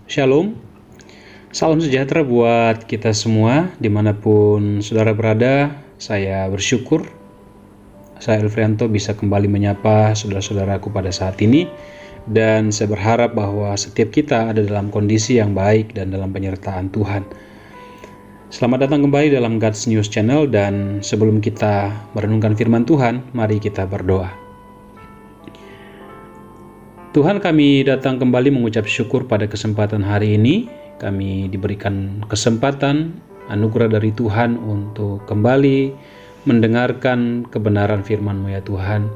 Shalom, salam sejahtera buat kita semua dimanapun saudara berada. Saya bersyukur saya Elfrianto bisa kembali menyapa saudara-saudaraku pada saat ini, dan saya berharap bahwa setiap kita ada dalam kondisi yang baik dan dalam penyertaan Tuhan. Selamat datang kembali dalam God's News Channel, dan sebelum kita merenungkan firman Tuhan, mari kita berdoa. Tuhan, kami datang kembali mengucap syukur pada kesempatan hari ini. Kami diberikan kesempatan, anugerah dari Tuhan untuk kembali mendengarkan kebenaran firman-Mu ya Tuhan.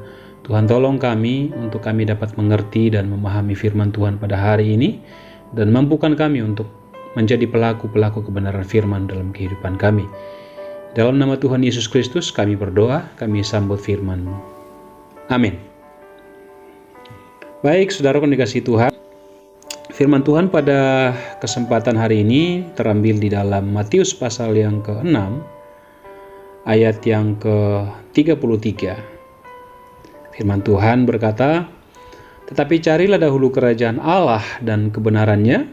Tuhan, tolong kami untuk kami dapat mengerti dan memahami firman Tuhan pada hari ini, dan mampukan kami untuk menjadi pelaku-pelaku kebenaran firman dalam kehidupan kami. Dalam nama Tuhan Yesus Kristus kami berdoa, kami sambut firman-Mu. Amin. Baik, saudara yang dikasihi Tuhan, firman Tuhan pada kesempatan hari ini terambil di dalam Matius pasal yang ke-6, ayat yang ke-33. Firman Tuhan berkata, "Tetapi carilah dahulu kerajaan Allah dan kebenarannya,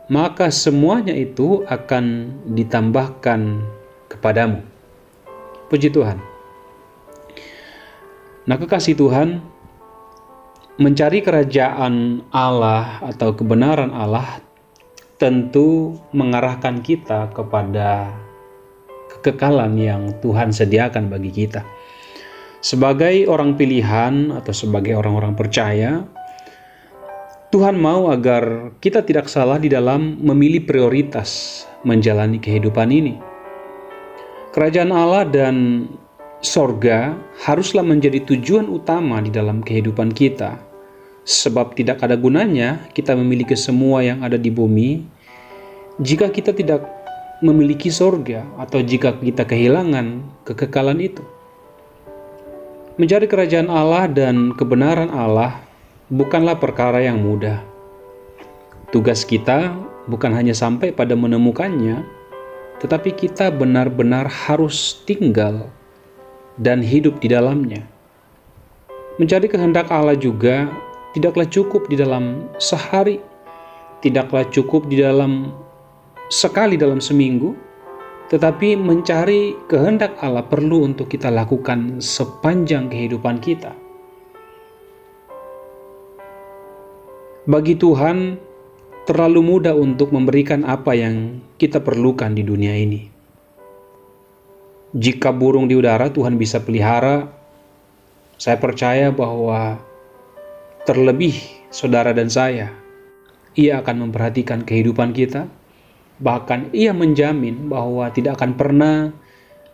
maka semuanya itu akan ditambahkan kepadamu." Puji Tuhan. Nah, kekasih Tuhan, mencari kerajaan Allah atau kebenaran Allah tentu mengarahkan kita kepada kekekalan yang Tuhan sediakan bagi kita. Sebagai orang pilihan atau sebagai orang-orang percaya, Tuhan mau agar kita tidak salah di dalam memilih prioritas menjalani kehidupan ini. Kerajaan Allah dan sorga haruslah menjadi tujuan utama di dalam kehidupan kita. Sebab tidak ada gunanya kita memiliki semua yang ada di bumi jika kita tidak memiliki sorga, atau jika kita kehilangan kekekalan itu. Mencari kerajaan Allah dan kebenaran Allah bukanlah perkara yang mudah. Tugas kita bukan hanya sampai pada menemukannya, tetapi kita benar-benar harus tinggal dan hidup di dalamnya. Mencari kehendak Allah juga tidaklah cukup di dalam sehari, tidaklah cukup di dalam sekali dalam seminggu, tetapi mencari kehendak Allah perlu untuk kita lakukan sepanjang kehidupan kita. Bagi Tuhan, terlalu mudah untuk memberikan apa yang kita perlukan di dunia ini. Jika burung di udara Tuhan bisa pelihara, saya percaya bahwa terlebih saudara dan saya, Ia akan memperhatikan kehidupan kita. Bahkan Ia menjamin bahwa tidak akan pernah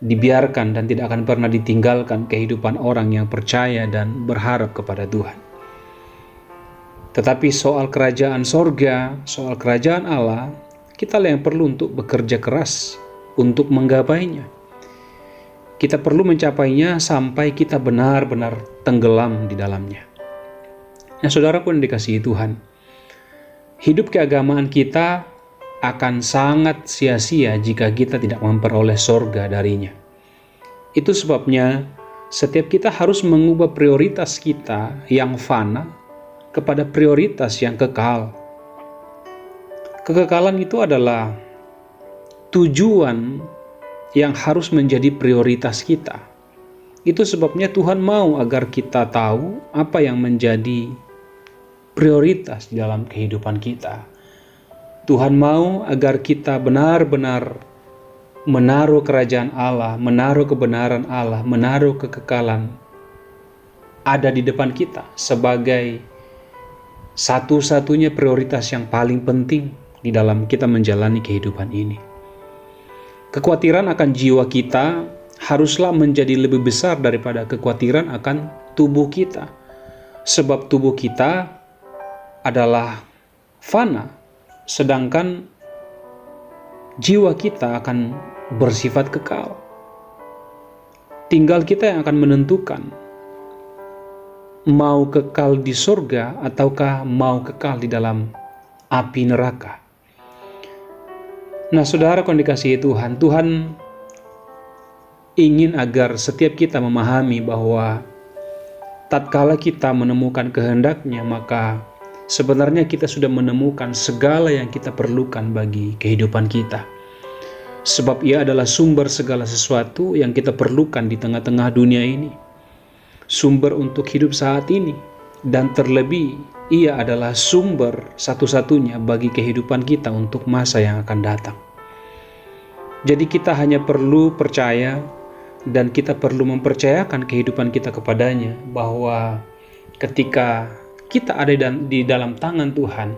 dibiarkan dan tidak akan pernah ditinggalkan kehidupan orang yang percaya dan berharap kepada Tuhan. Tetapi soal kerajaan sorga, soal kerajaan Allah, kita yang perlu untuk bekerja keras untuk menggapainya. Kita perlu mencapainya sampai kita benar-benar tenggelam di dalamnya. Nah, saudara pun dikasihi Tuhan, hidup keagamaan kita akan sangat sia-sia jika kita tidak memperoleh sorga darinya. Itu sebabnya setiap kita harus mengubah prioritas kita yang fana kepada prioritas yang kekal. Kekekalan itu adalah tujuan yang harus menjadi prioritas kita. Itu sebabnya Tuhan mau agar kita tahu apa yang menjadi prioritas dalam kehidupan kita. Tuhan mau agar kita benar-benar menaruh kerajaan Allah, menaruh kebenaran Allah, menaruh kekekalan ada di depan kita sebagai satu-satunya prioritas yang paling penting di dalam kita menjalani kehidupan ini. Kekhawatiran akan jiwa kita haruslah menjadi lebih besar daripada kekhawatiran akan tubuh kita. Sebab tubuh kita adalah fana, sedangkan jiwa kita akan bersifat kekal. Tinggal kita yang akan menentukan mau kekal di surga ataukah mau kekal di dalam api neraka. Nah, saudara yang dikasihi Tuhan, Tuhan ingin agar setiap kita memahami bahwa tatkala kita menemukan kehendaknya, maka sebenarnya kita sudah menemukan segala yang kita perlukan bagi kehidupan kita. Sebab Ia adalah sumber segala sesuatu yang kita perlukan di tengah-tengah dunia ini. Sumber untuk hidup saat ini, dan terlebih Ia adalah sumber satu-satunya bagi kehidupan kita untuk masa yang akan datang. Jadi kita hanya perlu percaya, dan kita perlu mempercayakan kehidupan kita kepadanya, bahwa ketika kita ada di dalam tangan Tuhan,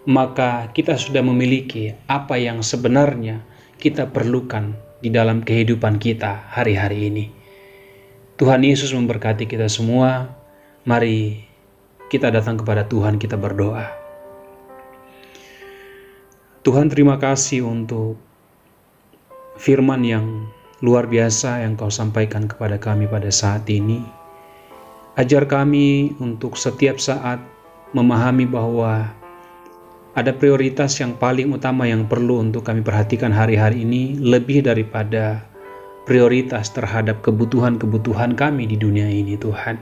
maka kita sudah memiliki apa yang sebenarnya kita perlukan di dalam kehidupan kita hari-hari ini. Tuhan Yesus memberkati kita semua. Mari kita datang kepada Tuhan, kita berdoa. Tuhan, terima kasih untuk firman yang luar biasa yang Kau sampaikan kepada kami pada saat ini. Ajar kami untuk setiap saat memahami bahwa ada prioritas yang paling utama yang perlu untuk kami perhatikan hari-hari ini, lebih daripada prioritas terhadap kebutuhan-kebutuhan kami di dunia ini, Tuhan.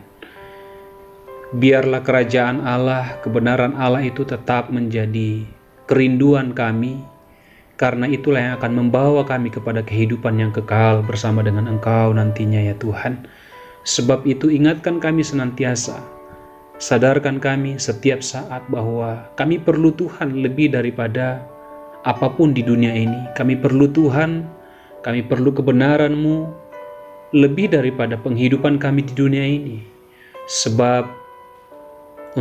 Biarlah kerajaan Allah, kebenaran Allah itu tetap menjadi kerinduan kami, karena itulah yang akan membawa kami kepada kehidupan yang kekal bersama dengan Engkau nantinya, ya Tuhan. Sebab itu ingatkan kami senantiasa, sadarkan kami setiap saat bahwa kami perlu Tuhan lebih daripada apapun di dunia ini. Kami perlu Tuhan, kami perlu kebenaran-Mu lebih daripada penghidupan kami di dunia ini. Sebab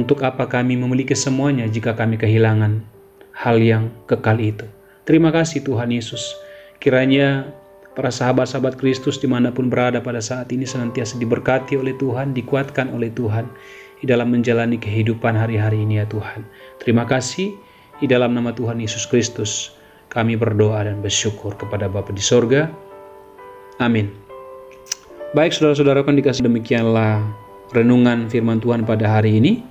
untuk apa kami memiliki semuanya jika kami kehilangan hal yang kekal itu. Terima kasih Tuhan Yesus. Kiranya para sahabat-sahabat Kristus dimanapun berada pada saat ini senantiasa diberkati oleh Tuhan, dikuatkan oleh Tuhan di dalam menjalani kehidupan hari-hari ini, ya Tuhan. Terima kasih. Di dalam nama Tuhan Yesus Kristus kami berdoa dan bersyukur kepada Bapa di sorga. Amin. Baik saudara-saudara, kan dikasih, demikianlah renungan firman Tuhan pada hari ini.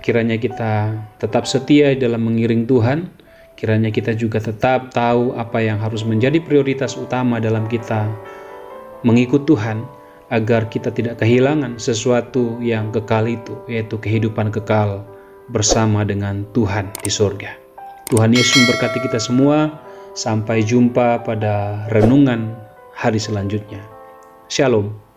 Kiranya kita tetap setia dalam mengiring Tuhan. Kiranya kita juga tetap tahu apa yang harus menjadi prioritas utama dalam kita mengikut Tuhan, agar kita tidak kehilangan sesuatu yang kekal itu, yaitu kehidupan kekal bersama dengan Tuhan di surga. Tuhan Yesus memberkati kita semua. Sampai jumpa pada renungan hari selanjutnya. Shalom.